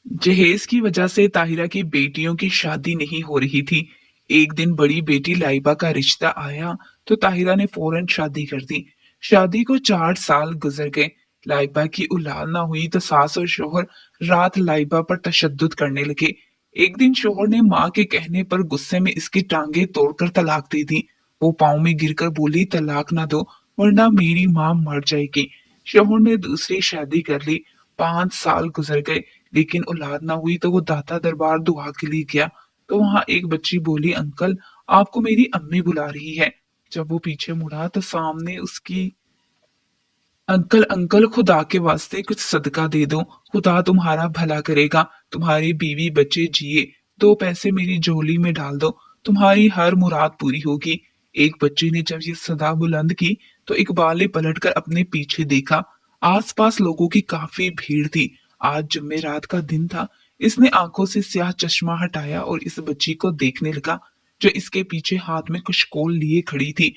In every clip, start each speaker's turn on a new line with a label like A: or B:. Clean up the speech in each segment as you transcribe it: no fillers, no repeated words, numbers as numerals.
A: जहेज की वजह से ताहिरा की बेटियों की शादी नहीं हो रही थी। एक दिन बड़ी बेटी लाइबा का रिश्ता आया तो ताहिरा ने फौरन शादी कर दी। शादी को 4 साल गुजर गए। लाइबा की औलाद ना हुई तो सास और शोहर रात लाइबा पर तशद्दुद करने लगे। एक दिन शोहर ने माँ के कहने पर गुस्से में इसकी टांगे तोड़कर तलाक दे दी। वो पाँव में गिरकर बोली, तलाक ना दो वरना मेरी माँ मर जाएगी। शोहर ने दूसरी शादी कर ली। 5 साल गुजर गए लेकिन औलाद ना हुई तो वो दाता दरबार दुआ के लिए गया। तो वहां एक बच्ची बोली, अंकल आपको मेरी अम्मी बुला रही है। जब वो पीछे मुड़ा तो सामने उसकी अंकल अंकल खुदा के वास्ते कुछ सदका दे दो, खुदा तुम्हारा भला करेगा, तुम्हारी बीवी बच्चे जिए, 2 पैसे मेरी झोली में डाल दो, तुम्हारी हर मुराद पूरी होगी। एक बच्चे ने जब ये सदा बुलंद की तो इकबाल ने पलटकर अपने पीछे देखा। आसपास लोगों की काफी भीड़ थी। आज जुम्मेरात का दिन था। इसने आंखों से स्याह चश्मा हटाया और इस बच्ची को देखने लगा जो इसके पीछे हाथ में कुछ कोल लिए खड़ी थी।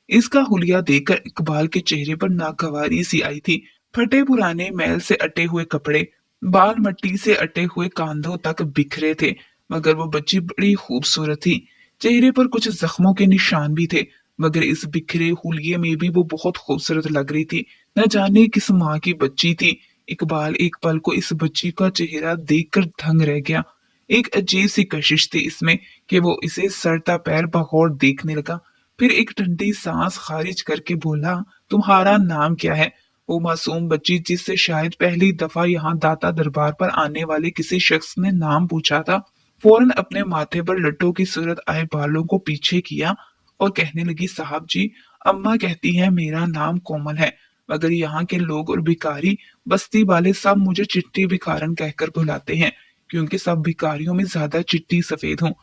A: इसका हुलिया देखकर इकबाल के चेहरे पर नागवारी सी आई थी। फटे पुराने मैल से अटे हुए कपड़े, बाल मट्टी से अटे हुए कांधों तक बिखरे थे, मगर वो बच्ची बड़ी खूबसूरत थी। चेहरे पर कुछ जख्मों के निशान भी थे, मगर इस बिखरे हुलिये में भी वो बहुत खूबसूरत लग रही थी। न जाने किस माँ की बच्ची थी। इकबाल एक पल को इस बच्ची का चेहरा देखकर दंग रह गया। एक अजीब सी कशिश थी इसमें कि वो इसे सरता पैर बगौर देखने लगा। फिर एक ठंडी सांस खारिज करके बोला, तुम्हारा नाम क्या है? वो मासूम बच्ची जिससे शायद पहली दफा यहाँ दाता दरबार पर आने वाले किसी शख्स ने नाम पूछा था, फौरन अपने माथे पर लट्टों की सूरत आए बालों को पीछे किया और कहने लगी, साहब जी, अम्मा कहती है मेरा नाम कोमल है, मगर यहाँ के लोग और भिखारी बस्ती वाले सब मुझे चिट्टी भिखारन कहकर बुलाते हैं, क्योंकि सब भिखारियों में ज्यादा चिट्टी सफेद हूँ।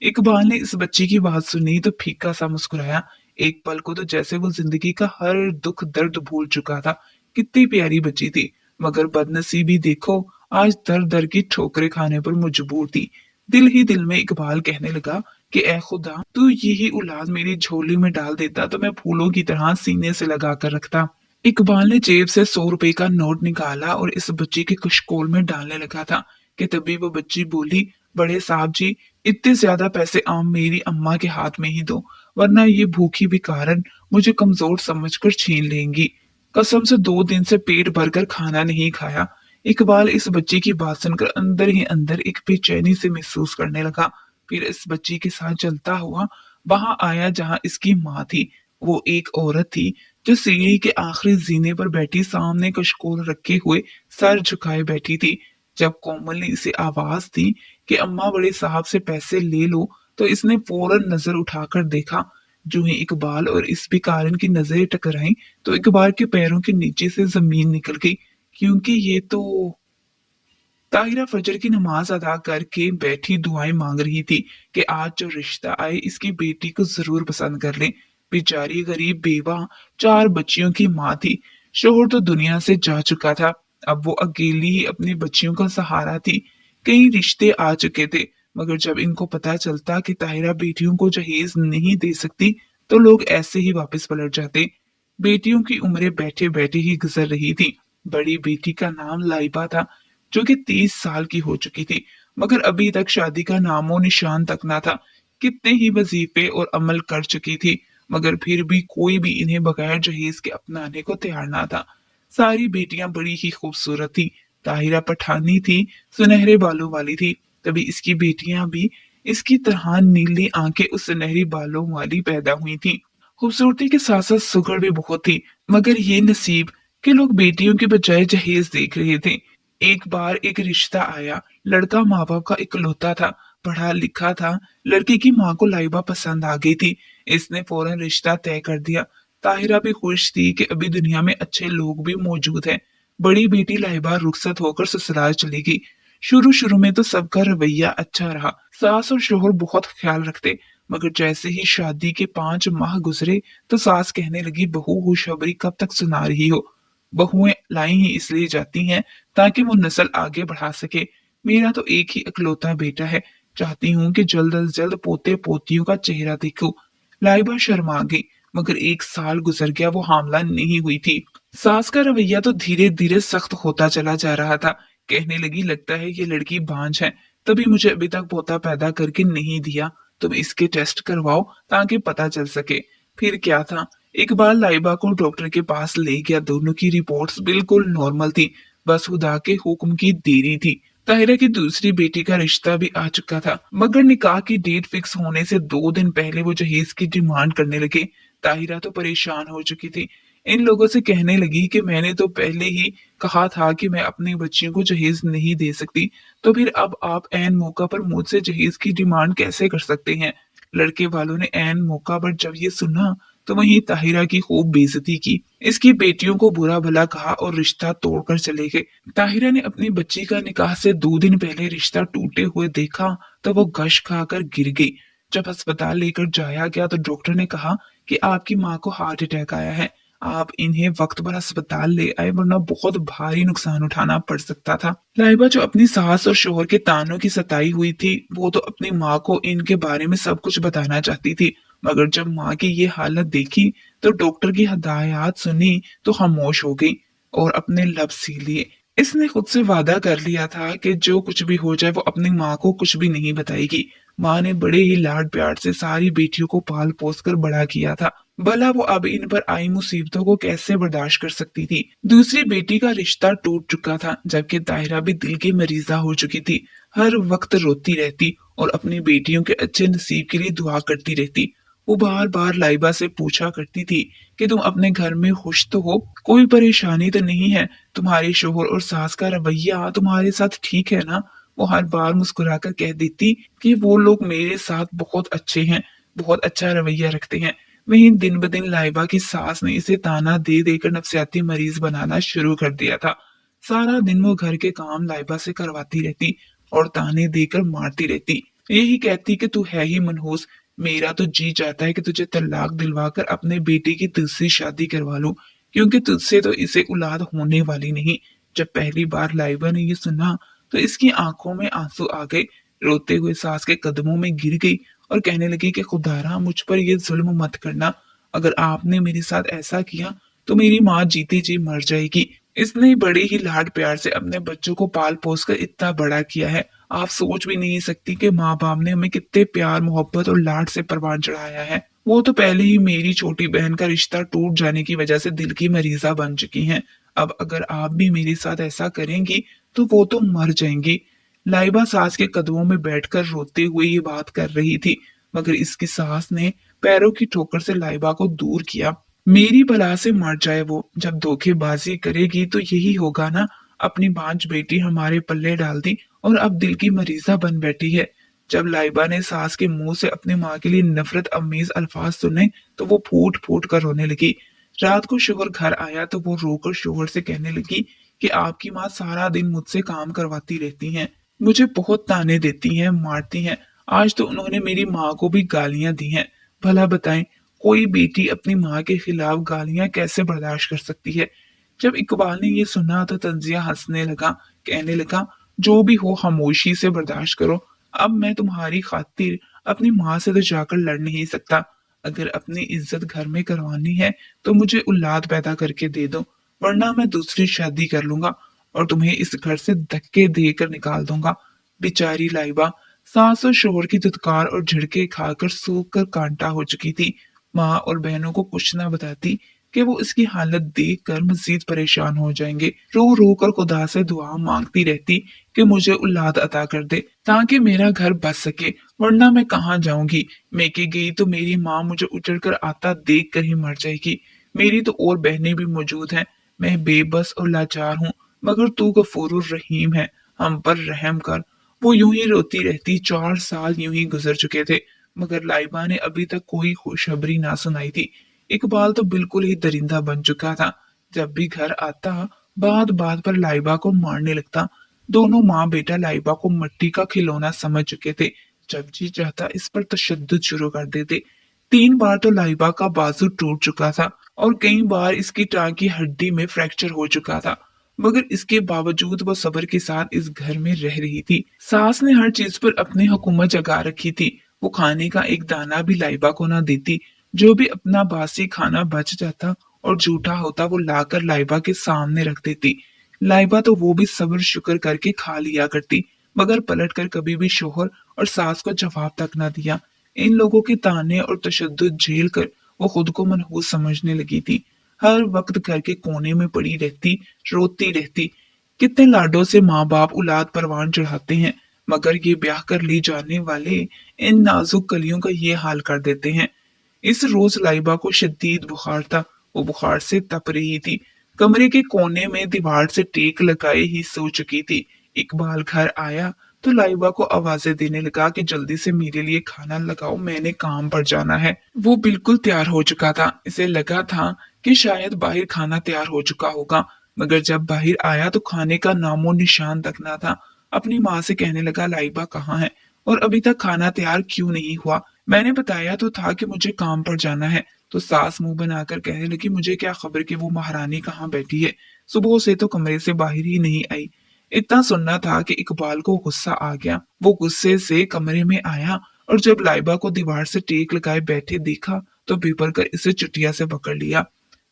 A: इकबाल ने इस बच्ची की बात सुनी तो फीका सा मुस्कुराया। एक पल को तो जैसे वो जिंदगी का हर दुख दर्द भूल चुका था। कितनी प्यारी बच्ची थी, मगर बदनसीबी देखो, आज दर दर की ठोकरें खाने पर मजबूर थी। दिल ही दिल में इकबाल कहने लगा कि ए खुदा, तू यही औलाद मेरी झोली में डाल देता तो मैं फूलों की तरह सीने से लगा कर रखता। इकबाल ने जेब से 100 रुपए का नोट निकाला और इस बच्ची के कशकोल में डालने लगा था कि तभी वो बच्ची बोली, बड़े साहब जी, इतने ज्यादा पैसे आम मेरी अम्मा के हाथ में ही दो, वरना ये भूखी भिखारन मुझे कमजोर समझकर छीन लेंगी। कसम से 2 दिन से पेट भरकर खाना नहीं खाया। इकबाल इस बच्ची की बात सुनकर अंदर ही अंदर एक बेचैनी से महसूस करने लगा। फिर इस बच्ची के साथ चलता हुआ वहां आया जहां इसकी माँ थी। वो एक औरत थी जो सीढ़ी के आखिरी जीने पर बैठी सामने कशकोल रखे हुए सर झुकाए बैठी थी। जब कोमल ने इसे आवाज दी कि अम्मा बड़े साहब से पैसे ले लो, तो इसने फौरन नजर उठाकर देखा। जो ही इकबाल और इस भिखारिन की नजरें टकराई तो इकबाल के पैरों के नीचे से जमीन निकल गई, क्योंकि ये तो ताहिरा फजर की नमाज अदा करके बैठी दुआएं मांग रही थी कि आज जो रिश्ता आए इसकी बेटी को जरूर पसंद कर ले। बेचारी गरीब बेवा 4 बच्चियों की माँ थी। शोहर तो दुनिया से जा चुका था। अब वो अकेली ही अपनी बच्चियों का सहारा थी। कई रिश्ते आ चुके थे, मगर जब इनको पता चलता कि ताहिरा बेटियों को जहेज नहीं दे सकती तो लोग ऐसे ही वापस पलट जाते। बेटियों की उम्रें बैठे बैठे ही गुजर रही थी। बड़ी बेटी का नाम लाइबा था, जो कि 30 साल की हो चुकी थी, मगर अभी तक शादी का नामो निशान तक ना था। कितने ही वजीफे और अमल कर चुकी थी, मगर फिर भी कोई भी इन्हें बगैर जहेज के अपनाने को तैयार ना था। सारी बेटियां बड़ी ही खूबसूरत थी। ताहिरा पठानी थी, सुनहरे बालों वाली थी। तभी इसकी बेटियां भी इसकी तरह नीली आंखें उस सुनहरी बालों वाली पैदा हुई थी। खूबसूरती के साथ साथ सुगड़ भी बहुत थी, मगर ये नसीब कि लोग बेटियों के बजाय जहेज देख रहे थे। एक बार एक रिश्ता आया। लड़का माँ बाप का इकलौता था, पढ़ा लिखा था। लड़के की माँ को लाइबा पसंद आ गई थी। इसने फौरन रिश्ता तय कर दिया। ताहिरा भी खुश थी कि अभी दुनिया में अच्छे लोग भी मौजूद हैं। बड़ी बेटी लाइबा रुखसत होकर ससुराल चली गई। शुरू शुरू में तो सबका रवैया अच्छा रहा। सास और शोहर बहुत ख्याल रखते, मगर जैसे ही शादी के 5 माह गुजरे तो सास कहने लगी, बहू खुशखबरी कब तक सुना रही हो? बहुएं लाई ही इसलिए जाती हैं ताकि वो नस्ल आगे बढ़ा सके। मेरा तो एक ही इकलौता बेटा है, चाहती हूँ कि जल्द अज जल्द पोते पोतियों का चेहरा देखूं। लाइबा शर्मा गई, मगर 1 साल गुजर गया, वो हामला नहीं हुई थी। सास का रवैया तो धीरे धीरे सख्त होता चला जा रहा था। कहने लगी, लगता है ये लड़की बांझ है, तभी मुझे अभी तक पोता पैदा करके नहीं दिया। तुम इसके टेस्ट करवाओ ताकि पता चल सके। फिर क्या था, एक बार लाइबा को डॉक्टर के पास ले गया। दोनों की रिपोर्ट्स बिल्कुल नॉर्मल थी, बस खुदा के हुक्म की देरी थी। ताहिरा की दूसरी बेटी का रिश्ता भी आ चुका था, मगर निकाह की डेट फिक्स होने से 2 दिन पहले वो जहेज की डिमांड करने लगे। ताहिरा तो परेशान हो चुकी थी। इन लोगों से कहने लगी कि मैंने तो पहले ही कहा था कि मैं अपनी बच्चियों को जहेज नहीं दे सकती, तो फिर अब आप ऐन मौका पर मुझसे जहेज की डिमांड कैसे कर सकते हैं। लड़के वालों ने ऐन मौका पर जब ये सुना तो वहीं ताहिरा की खूब बेइज्जती की। इसकी बेटियों को बुरा भला कहा और रिश्ता तोड़कर चले गए। ताहिरा ने अपनी बच्ची का निकाह से 2 दिन पहले रिश्ता टूटे हुए देखा तो वो गश खाकर गिर गई। जब अस्पताल लेकर जाया गया तो डॉक्टर ने कहा कि आपकी माँ को हार्ट अटैक आया है, आप इन्हें वक्त पर अस्पताल ले आए वरना बहुत भारी नुकसान उठाना पड़ सकता था। लाइबा जो अपनी सास और शोहर के तानों की सताई हुई थी, वो तो अपनी माँ को इनके बारे में सब कुछ बताना चाहती थी, मगर जब माँ की ये हालत देखी तो डॉक्टर की हदायत सुनी तो खामोश हो गई और अपने लब सी लिए। इसने खुद से वादा कर लिया था कि जो कुछ भी हो जाए वो अपनी माँ को कुछ भी नहीं बताएगी। माँ ने बड़े ही लाड प्यार से सारी बेटियों को पाल पोस कर बड़ा किया था, भला वो अब इन पर आई मुसीबतों को कैसे बर्दाश्त कर सकती थी। दूसरी बेटी का रिश्ता टूट चुका था, जबकि ताहिरा भी दिल की मरीजा हो चुकी थी। हर वक्त रोती रहती और अपनी बेटियों के अच्छे नसीब के लिए दुआ करती रहती। वो बार बार लाइबा से पूछा करती थी कि तुम अपने घर में खुश तो हो, कोई परेशानी तो नहीं है, तुम्हारे शोहर और सास का रवैया तुम्हारे साथ ठीक है ना। वो हर बार मुस्कुराकर कह देती कि वो लोग मेरे साथ बहुत अच्छे हैं, बहुत अच्छा रवैया रखते हैं। वहीं दिन ब दिन लाइबा की सास ने इसे ताना दे देकर नफसियाती मरीज बनाना शुरू कर दिया था। सारा दिन वो घर के काम लाइबा से करवाती रहती और ताने देकर मारती रहती। यही कहती कि तू है ही मनहूस, मेरा तो जी चाहता है कि तुझे तलाक दिलवाकर अपने बेटे की दूसरी शादी करवा लूं, क्योंकि तुझसे तो इसे औलाद होने वाली नहीं। जब पहली बार लाइबा ने ये सुना तो इसकी आंखों में आंसू आ गए। रोते हुए सास के कदमों में गिर गई और कहने लगी कि खुदारा मुझ पर ये जुल्म मत करना, अगर आपने मेरे साथ ऐसा किया तो मेरी माँ जीते जी मर जाएगी। इसने बड़े ही लाड प्यार से अपने बच्चों को पाल पोस कर इतना बड़ा किया है, आप सोच भी नहीं सकती कि माँ बाप ने हमें कितने प्यार मोहब्बत और लाड से परवान चढ़ाया है। वो तो पहले ही मेरी छोटी बहन का रिश्ता टूट जाने की वजह से दिल की मरीजा बन चुकी हैं। अब अगर आप भी मेरे साथ ऐसा करेंगी तो वो तो मर जाएंगी। लाइबा सास के कदमों में बैठकर रोते हुए ये बात कर रही थी, मगर इसकी सास ने पैरों की ठोकर से लाइबा को दूर किया। मेरी बला से मर जाए वो, जब धोखेबाजी करेगी तो यही होगा ना। अपनी बांझ बेटी हमारे पल्ले डाल दी और अब दिल की मरीजा बन बैठी है। जब लाइबा ने सास के मुंह से अपनी माँ के लिए नफरत अमीज अल्फाज सुने तो वो फूट फूट कर रोने लगी। रात को शोहर घर आया तो वो रोकर शोहर से कहने लगी कि आपकी माँ सारा दिन मुझसे काम करवाती रहती हैं, मुझे बहुत ताने देती हैं, मारती हैं। आज तो उन्होंने मेरी माँ को भी गालियां दी हैं। भला बताएं, कोई बेटी अपनी माँ के खिलाफ गालियां कैसे बर्दाश्त कर सकती है। जब इकबाल ने ये सुना तो तंजिया हंसने लगा, कहने लगा जो भी हो खामोशी से बर्दाश्त करो। अब मैं तुम्हारी खातिर अपनी माँ से तो जाकर लड़ नहीं सकता। अगर अपनी इज्जत घर में करवानी है तो मुझे औलाद पैदा करके दे दो, वरना मैं दूसरी शादी कर लूंगा और तुम्हें इस घर से धक्के देकर निकाल दूंगा। बेचारी लाइबा सास और शोहर की धुतकार और झिड़के खाकर सूख कर कांटा हो चुकी थी। माँ और बहनों को कुछ न बताती कि वो इसकी हालत देखकर मजीद परेशान हो जाएंगे। रो रो कर खुदा से दुआ मांगती रहती कि मुझे औलाद अता कर दे ताकि मेरा घर बच सके, वरना मैं कहाँ जाऊंगी। मैके गई तो मेरी माँ मुझे उजड़ कर आता देख कर ही मर जाएगी। मेरी तो और बहनें भी मौजूद हैं। मैं बेबस और लाचार हूँ, मगर तू गफूरुर रहीम है, हम पर रहम कर। वो यूं ही रोती रहती। 4 साल यूं ही गुजर चुके थे, मगर लाइबा ने अभी तक कोई खुशखबरी ना सुनाई थी। इकबाल तो बिल्कुल ही दरिंदा बन चुका था। जब भी घर आता बात बात पर लाइबा को मारने लगता। दोनों माँ बेटा लाइबा को मिट्टी का खिलौना समझ चुके थे, जब जी चाहता इस पर तशद्दुद शुरू कर देते। 3 बार तो लाइबा का बाजू टूट चुका था और कई बार इसकी टांग की हड्डी में फ्रैक्चर हो चुका था, मगर इसके बावजूद वो सब्र के साथ इस घर में रह रही थी। सास ने हर चीज पर अपनी हुकूमत जगा रखी थी। वो खाने का एक दाना भी लाइबा को ना देती। जो भी अपना बासी खाना बच जाता और झूठा होता वो लाकर लाइबा के सामने रख देती। लाइबा तो वो भी सब्र शुक्र करके खा लिया करती, मगर पलट कर कभी भी शोहर और सास को जवाब तक ना दिया। इन लोगों के ताने और तशद्दुद झेल कर वो खुद को मनहूस समझने लगी थी। हर वक्त घर के कोने में पड़ी रहती, रोती रहती। कितने लाडों से माँ बाप औलाद परवान चढ़ाते हैं, मगर ये ब्याह कर ली जाने वाले इन नाजुक कलियों का ये हाल कर देते हैं। इस रोज लाइबा को शदीद बुखार था। वो बुखार से तप रही थी। कमरे के कोने में दीवार से टेक लगाए ही सो चुकी थी। इकबाल घर आया तो लाइबा को आवाजें देने लगा कि जल्दी से मेरे लिए खाना लगाओ, मैंने काम पर जाना है। वो बिल्कुल तैयार हो चुका था। इसे लगा था कि शायद बाहर खाना तैयार हो चुका होगा, मगर जब बाहर आया तो खाने का नामो निशान तक ना था। अपनी माँ से कहने लगा, लाइबा कहाँ है और अभी तक खाना तैयार क्यों नहीं हुआ? मैंने बताया तो था कि मुझे काम पर जाना है। तो सास मुंह बनाकर कहने लगी, मुझे क्या खबर कि वो महारानी कहाँ बैठी है, सुबह से तो कमरे से बाहर ही नहीं आई। इतना सुनना था कि इकबाल को गुस्सा आ गया। वो गुस्से से कमरे में आया और जब लाइबा को दीवार से टेक लगाए बैठे देखा तो बिपर कर इसे चुटिया से पकड़ लिया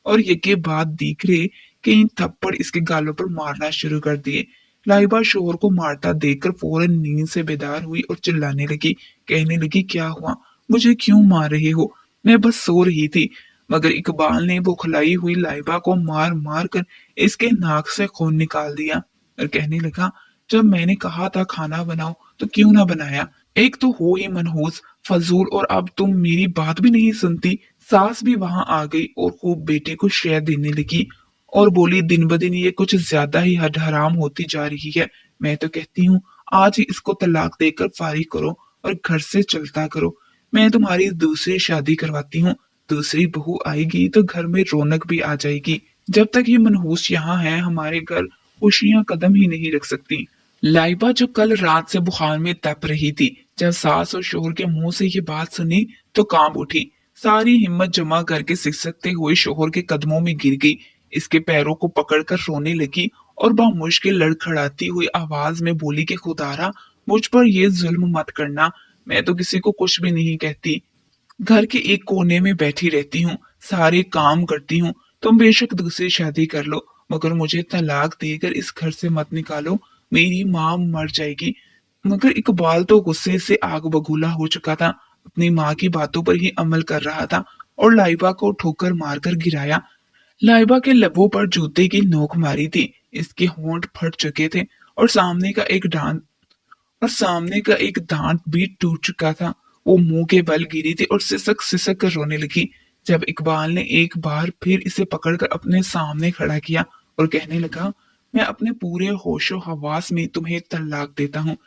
A: और यके बाद दीखरे कई थप्पड़ इसके गालों पर मारना शुरू कर दिए। लाइबा शोहर को मारता देखकर फौरन नींद से बेदार हुई और चिल्लाने लगी। कहने लगी, क्या हुआ, मुझे क्यों मार रहे हो? मैं बस सो रही थी। मगर इकबाल ने बौखलाई हुई लाइबा को मार मार कर इसके नाक से खून निकाल दिया और कहने लगा, जब मैंने कहा था खाना बनाओ तो क्यों ना बनाया? एक तो हो ही मनहूस फजूल, और अब तुम मेरी बात भी नहीं सुनती। सास भी वहां आ गई और खूब बेटे को शह देने लगी और बोली, दिन ब दिन ये कुछ ज्यादा ही हद हराम होती जा रही है। मैं तो कहती हूँ आज ही इसको तलाक देकर फारिग करो और घर से चलता करो। मैं तुम्हारी दूसरी शादी करवाती हूँ। दूसरी बहू आएगी तो घर में रौनक भी आ जाएगी। जब तक ये मनहूस यहाँ है हमारे घर खुशियां कदम ही नहीं रख सकती। लाइबा जो कल रात से बुखार में तप रही थी, जब सास और शोहर के मुंह से ये बात सुनी तो कांप उठी। सारी हिम्मत जमा करके सिसकते हुए शोहर के कदमों में गिर गई। इसके पैरों को पकड़कर रोने लगी और बामुश्किल लड़खड़ाती हुई आवाज में बोली कि खुदारा मुझ पर ये जुल्म मत करना। मैं तो किसी को कुछ भी नहीं कहती। घर के एक कोने में बैठी रहती हूँ, सारे काम करती हूँ। तुम बेशक दूसरी शादी कर लो, मगर मुझे तलाक देकर इस घर से मत निकालो। मेरी माँ मर जाएगी। मगर इकबाल तो गुस्से से आग बबूला हो चुका था। अपनी माँ की बातों पर ही अमल कर रहा था और लाइबा को ठोकर मारकर गिराया। लाइबा के लबों पर जूते की नोक मारी थी। इसके होंठ फट चुके थे और सामने का एक दांत भी टूट चुका था। वो मुंह के बल गिरी थी और सिसक सिसक कर रोने लगी। जब इकबाल ने एक बार फिर इसे पकड़कर अपने सामने खड़ा किया और कहने लगा, मैं अपने पूरे होशो हवास में तुम्हें तलाक देता हूँ।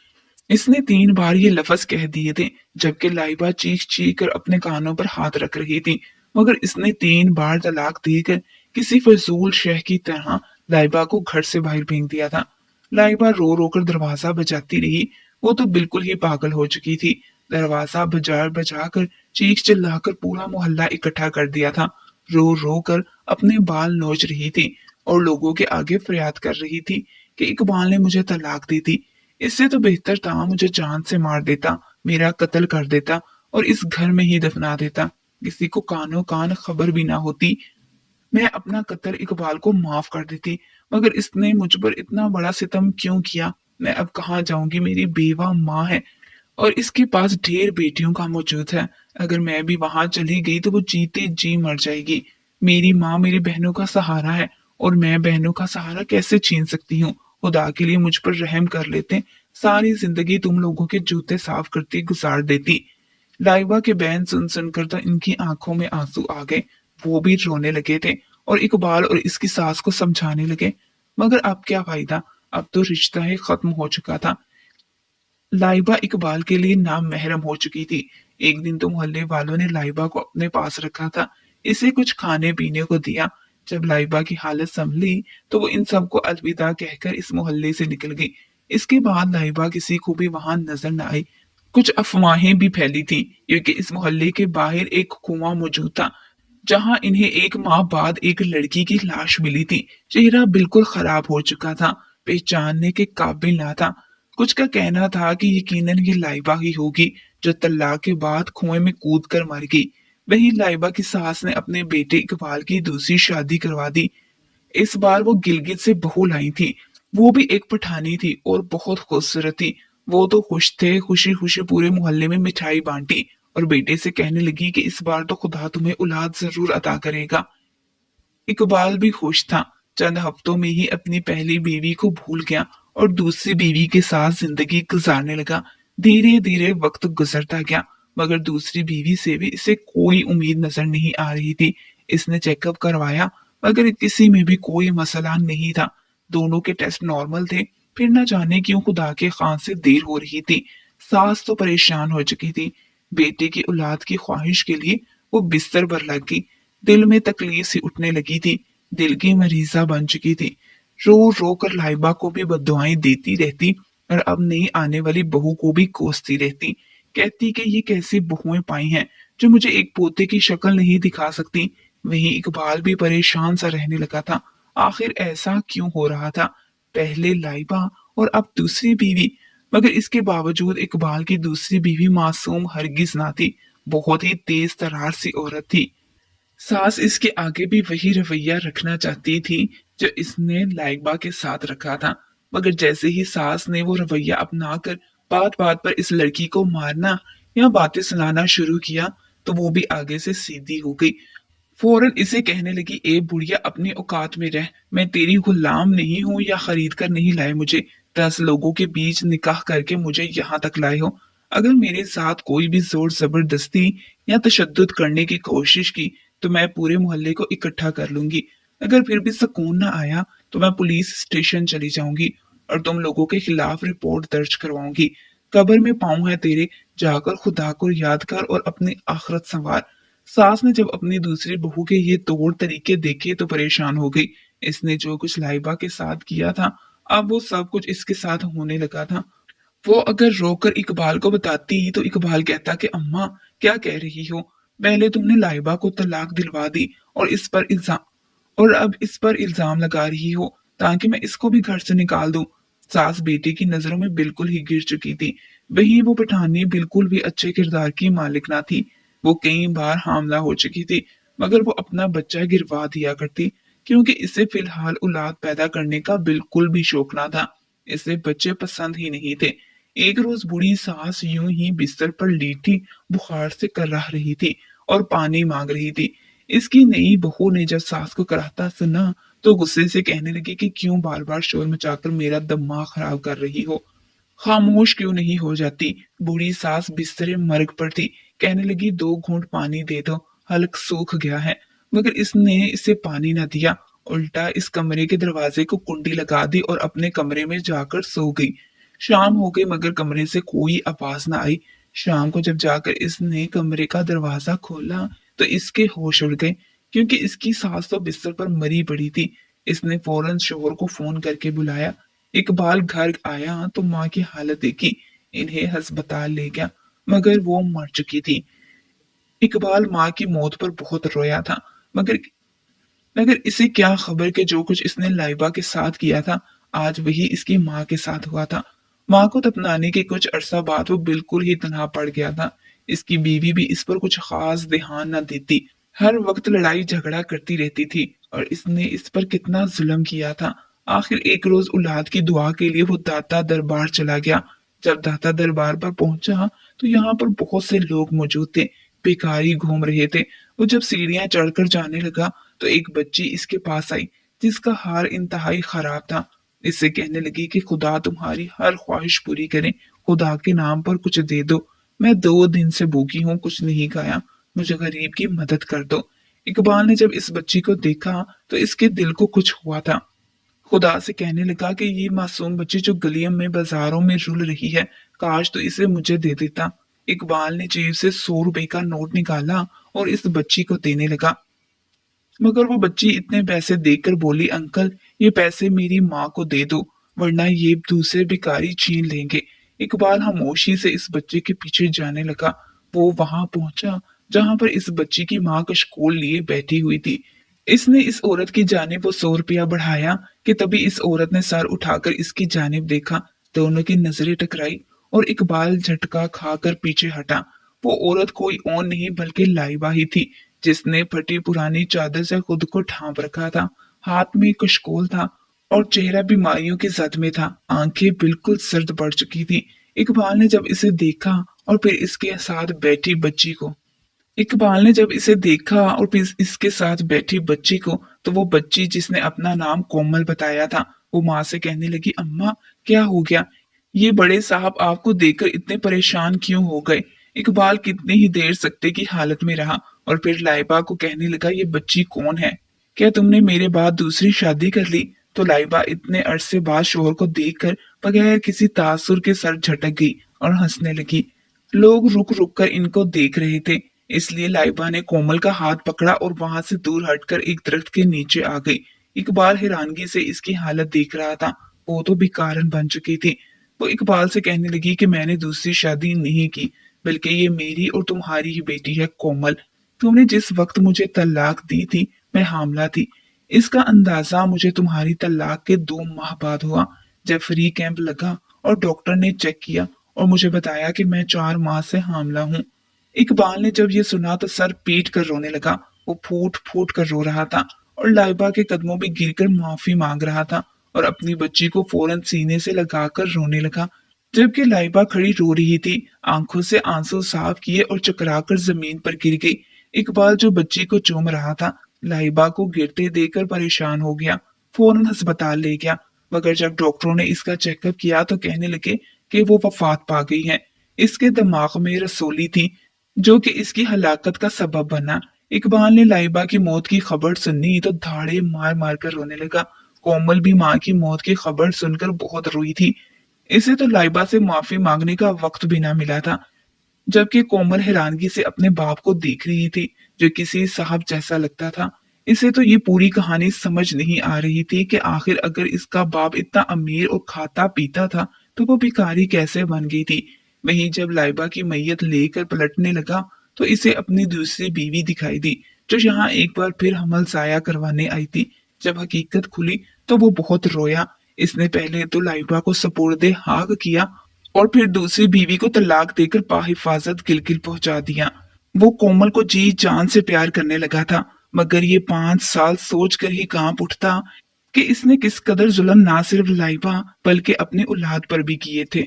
A: इसने 3 बार ये लफ्ज कह दिए थे, जबकि लाइबा चीख चीख कर अपने कानों पर हाथ रख रही थी। मगर इसने 3 बार तलाक देकर किसी फजूल शह की तरह लाइबा को घर से बाहर फेंक दिया था। लाइबा रो रो कर दरवाजा बजाती रही। वो तो बिल्कुल ही पागल हो चुकी थी। दरवाजा बजा बजा कर चीख चिल्लाकर पूरा मोहल्ला इकट्ठा कर दिया था। रो रो कर अपने बाल नोच रही थी और लोगों के आगे फरियाद कर रही थी कि इकबाल ने मुझे तलाक दी थी। इससे तो बेहतर था मुझे जान से मार देता, मेरा कत्ल कर देता और इस घर में ही दफना देता। किसी को कानो कान खबर भी ना होती। मैं अपना कत्ल इकबाल को माफ कर देती, मगर इसने मुझ पर इतना बड़ा सितम क्यों किया? मैं अब कहाँ जाऊंगी? मेरी बेवा माँ है और इसके पास ढेर बेटियों का मौजूद है। अगर मैं भी वहां चली गई तो वो जीते जी मर जाएगी। मेरी माँ मेरी बहनों का सहारा है और मैं बहनों का सहारा कैसे छीन सकती हूँ? खुदा के लिए मुझ पर रहम कर लेते। सारी जिंदगी तुम लोगों के जूते साफ करती गुजार देती। लाइबा के बयान सुन सुनकर तो इनकी आंखों में आंसू आ गए। वो भी रोने लगे थे और इकबाल और इसकी सास को समझाने लगे, मगर अब क्या फायदा? अब तो रिश्ता ही खत्म हो चुका था। लाइबा इकबाल के लिए नाम महरम हो चुकी थी। एक दिन तो मोहल्ले वालों ने लाइबा को अपने पास रखा था। इसे कुछ खाने पीने को दिया। जब लाइबा की हालत संभली तो वो इन सबको अलविदा कहकर इस मोहल्ले से निकल गई। इसके बाद लाइबा किसी को भी वहां नजर न आई। कुछ अफवाहें भी फैली थी क्योंकि इस मोहल्ले के बाहर एक कुआं मौजूद था जहां इन्हें एक माह बाद एक लड़की की लाश मिली थी। चेहरा बिल्कुल खराब हो चुका था, पहचानने के काबिल ना था। कुछ का कहना था कि यकीनन ये लाइबा ही होगी जो तलाक के बाद कुएं में कूद कर मर गई। वहीं लाइबा की सास ने अपने बेटे इकबाल की दूसरी शादी करवा दी। इस बार वो गिलगित से बहू लाई थी। वो भी एक पठानी थी और बहुत खूबसूरत थी। वो तो खुश थे, खुशी खुशी पूरे मोहल्ले में मिठाई बांटी और बेटे से कहने लगी कि इस बार तो खुदा तुम्हें औलाद जरूर अता करेगा। इकबाल भी खुश था। चंद हफ्तों में ही अपनी पहली बीवी को भूल गया और दूसरी बीवी के साथ जिंदगी गुजारने लगा। धीरे धीरे वक्त गुजरता गया, मगर दूसरी बीवी से भी इसे कोई उम्मीद नजर नहीं आ रही थी। इसने चेकअप करवाया, मगर किसी में भी कोई मसला नहीं था। दोनों के टेस्ट नॉर्मल थे। फिर न जाने क्यों खुदा के खान से देर हो रही थी। सास तो परेशान हो चुकी थी। बेटे की औलाद की ख्वाहिश के लिए वो बिस्तर पर लग गई। दिल में तकलीफ सी उठने लगी थी। दिल की मरीजा बन चुकी थी। रो रो कर लाइबा को भी बद्दुआएं देती रहती और अब नई आने वाली बहू को भी कोसती रहती। कहती कि ये कैसी बहुएं पाई हैं जो मुझे एक पोते की शक्ल नहीं दिखा सकती। वहीं इकबाल भी परेशान सा रहने लगा था। आखिर ऐसा क्यों हो रहा था? पहले लाइबा और अब दूसरी बीवी। मगर इसके बावजूद इकबाल की दूसरी बीवी मासूम हरगिज ना थी। बहुत ही तेज तर्रार सी औरत थी। सास इसके आगे भी वही रवैया रखना चाहती थी जो इसने लाइबा के साथ रखा था। मगर जैसे ही सास ने वो रवैया अपनाकर बात बात पर इस लड़की को मारना या बातें सुनाना शुरू किया, तो वो भी आगे से सीधी हो गई। फौरन इसे कहने लगी, ए बुढ़िया, अपनी औकात में रह। मैं तेरी गुलाम नहीं हूं या खरीद कर नहीं लाए मुझे। 10 लोगों के बीच निकाह करके मुझे यहाँ तक लाए हो। अगर मेरे साथ कोई भी जोर जबरदस्ती या तशद्दुद करने की कोशिश की तो मैं पूरे मोहल्ले को इकट्ठा कर लूंगी। अगर फिर भी सुकून न आया तो मैं पुलिस स्टेशन चली जाऊंगी और तुम लोगों के खिलाफ रिपोर्ट दर्ज करवाऊंगी। कब्र में पाँव है तेरे, जाकर खुदा को याद कर और अपनी आखिरत संवार। सास ने जब अपनी दूसरी बहू के ये तौर तरीके देखे तो परेशान हो गई। इसने जो कुछ लाइबा के साथ किया था, अब वो सब कुछ इसके साथ होने लगा था। वो अगर रोकर इकबाल को बताती तो इकबाल कहता कि अम्मा, क्या कह रही हो? पहले तुमने लाइबा को तलाक दिलवा दी और अब इस पर इल्जाम लगा रही हो ताकि मैं इसको भी घर से निकाल दूं। सास बेटी की नजरों में बिल्कुल ही गिर चुकी थी। वहीं वो पठानी बिल्कुल भी अच्छे किरदार की मालिक ना थी। वो कई बार हामला हो चुकी थी, मगर वो अपना बच्चा गिरवा दिया करती क्योंकि इसे फिलहाल औलाद पैदा करने का बिल्कुल भी शौक ना था। इसे बच्चे पसंद ही नहीं थे। एक रोज बूढ़ी सास यूं ही बिस्तर पर लेटी बुखार से कर्राह रही थी और पानी मांग रही थी। इसकी नई बहू ने जब सास को कराहता सुना तो गुस्से से कहने लगी कि क्यों बार बार शोर मचाकर मेरा दिमाग खराब कर रही हो? खामोश क्यों नहीं हो जाती? बूढ़ी सास बिस्तरे मर्ग पर थी। कहने लगी, 2 घूंट पानी दे दो, हल्क सूख गया है। मगर इसने इसे पानी न दिया। उल्टा इस कमरे के दरवाजे को कुंडी लगा दी और अपने कमरे में जाकर सो गई। शाम हो गई मगर कमरे से कोई आवाज न आई। शाम को जब जाकर इसने कमरे का दरवाजा खोला तो इसके होश उड़ गए क्योंकि इसकी सास तो बिस्तर पर मरी पड़ी थी। इसने फौरन शोहर को फोन करके बुलाया। इकबाल घर आया तो माँ की हालत देखी। इन्हें अस्पताल ले गया, मगर वो मर चुकी थी। इकबाल माँ की मौत पर बहुत रोया था, मगर मगर इसे क्या खबर कि जो कुछ इसने लाइबा के साथ किया था आज वही इसकी माँ के साथ हुआ था। माँ को दफनाने के कुछ अरसा बाद वो बिल्कुल ही तनहा पड़ गया था। इसकी बीवी भी इस पर कुछ खास ध्यान न देती। हर वक्त लड़ाई झगड़ा करती रहती थी और इसने इस पर कितना जुल्म किया था। आखिर एक रोज औलाद की दुआ के लिए वो दाता दरबार चला गया। जब दाता दरबार पर पहुंचा तो यहाँ पर बहुत से लोग मौजूद थे। भिखारी घूम रहे थे। वो जब सीढ़ियां चढ़कर जाने लगा तो एक बच्ची इसके पास आई जिसका हाल इंतहाई खराब था। इससे कहने लगी कि खुदा तुम्हारी हर ख्वाहिश पूरी करे। खुदा के नाम पर कुछ दे दो। मैं 2 दिन से भूखी हूँ, कुछ नहीं खाया। मुझे गरीब की मदद कर दो। इकबाल ने जब इस बच्ची को देखा तो इसके दिल को कुछ हुआ था। खुदा से कहने लगा कि ये मासूम बच्ची जो गलियों में बाजारों में रुल रही है, काश तो इसे मुझे दे देता। इकबाल ने जेब से 100 रुपए का नोट निकाला और इस बच्ची को देने लगा। मगर वो बच्ची इतने पैसे देकर बोली, अंकल, ये पैसे मेरी माँ को दे दो वरना ये दूसरे भिखारी छीन लेंगे। इकबाल खामोशी से इस बच्चे के पीछे जाने लगा। वो वहां पहुंचा जहां पर इस बच्ची की माँ कशकोल लिए बैठी हुई थी। इसने इस औरत की जानिब वो 100 रुपया बढ़ाया कि तभी इस औरत ने सर उठाकर इसकी जानिब देखा। दोनों की नजरें टकराई और इकबाल झटका खाकर पीछे हटा। वो औरत कोई और नहीं बल्कि लाइबा ही थी जिसने फटी पुरानी चादर से खुद को ढांप रखा था। हाथ में कशकोल था और चेहरा बीमारियों की जद में था। आंखें बिल्कुल सर्द पड़ चुकी थी। इकबाल ने जब इसे देखा और फिर इसके साथ बैठी बच्ची को इकबाल ने जब इसे देखा और फिर इसके साथ बैठी बच्ची को, तो वो बच्ची जिसने अपना नाम कोमल बताया था, वो माँ से कहने लगी, अम्मा क्या हो गया? ये बड़े साहब आपको देखकर इतने परेशान क्यों हो गए? इकबाल कितनी ही देर सकते की हालत में रहा और फिर लाइबा को कहने लगा, ये बच्ची कौन है? क्या तुमने मेरे बाद दूसरी शादी कर ली? तो लाइबा इतने अरसे बाद शोहर को देखकर बगैर किसी तासुर के सर झटक गई और हंसने लगी। लोग रुक रुक कर इनको देख रहे थे, इसलिए लाइबा ने कोमल का हाथ पकड़ा और वहां से दूर हटकर एक दरख्त के नीचे आ गई। इकबाल हैरानगी से इसकी हालत देख रहा था। वो तो भिखारन बन चुकी थी। वो इकबाल से कहने लगी कि मैंने दूसरी शादी नहीं की, बल्कि ये मेरी और तुम्हारी ही बेटी है कोमल। तुमने जिस वक्त मुझे तलाक दी थी, मैं हामला थी। इसका अंदाजा मुझे तुम्हारी तलाक के 2 माह बाद हुआ, जब फ्री कैंप लगा और डॉक्टर ने चेक किया और मुझे बताया कि मैं 4 माह से हामला हूँ। इकबाल ने जब ये सुना तो सर पीट कर रोने लगा। वो फूट फूट कर रो रहा था और लाइबा के कदमों में गिरकर माफी मांग रहा था और अपनी बच्ची को फौरन सीने से लगाकर रोने लगा। जबकि लाइबा खड़ी रो रही थी, आंखों से आंसू साफ किए और चकराकर जमीन पर गिर गई। इकबाल जो बच्ची को चूम रहा था, लाइबा को गिरते देखकर परेशान हो गया, फौरन अस्पताल ले गया। मगर जब डॉक्टरों ने इसका चेकअप किया तो कहने लगे कि वो वफात पा गई है। इसके दिमाग में रसोली थी, जो कि इसकी हलाकत का सबब बना। इकबाल ने लाइबा की मौत की खबर सुनी तो धाड़े मार मार कर रोने लगा। कोमल भी माँ की मौत की खबर सुनकर बहुत रोई थी। इसे तो लाइबा से माफी मांगने का वक्त भी ना मिला था, जबकि कोमल हैरानगी से अपने बाप को देख रही थी, जो किसी साहब जैसा लगता था। इसे तो ये पूरी कहानी समझ नहीं आ रही थी कि आखिर अगर इसका बाप इतना अमीर और खाता पीता था, तो वो भिखारी कैसे बन गई थी। वहीं जब लाइबा की मैयत लेकर पलटने लगा, तो इसे अपनी दूसरी बीवी दिखाई दी, जो यहाँ एक बार फिर हमल साया करवाने आई थी। जब हकीकत खुली तो वो बहुत रोया। इसने पहले तो लाइबा को सपुर्दे हाग किया और फिर दूसरी बीवी को तलाक देकर बाहिफाजत गिलगिल पहुंचा दिया। वो कोमल को जी जान से प्यार करने लगा था, मगर ये 5 साल सोच कर ही कांप उठता कि इसने किस कदर जुल्म ना सिर्फ लाइबा बल्कि अपनी औलाद पर भी किए थे।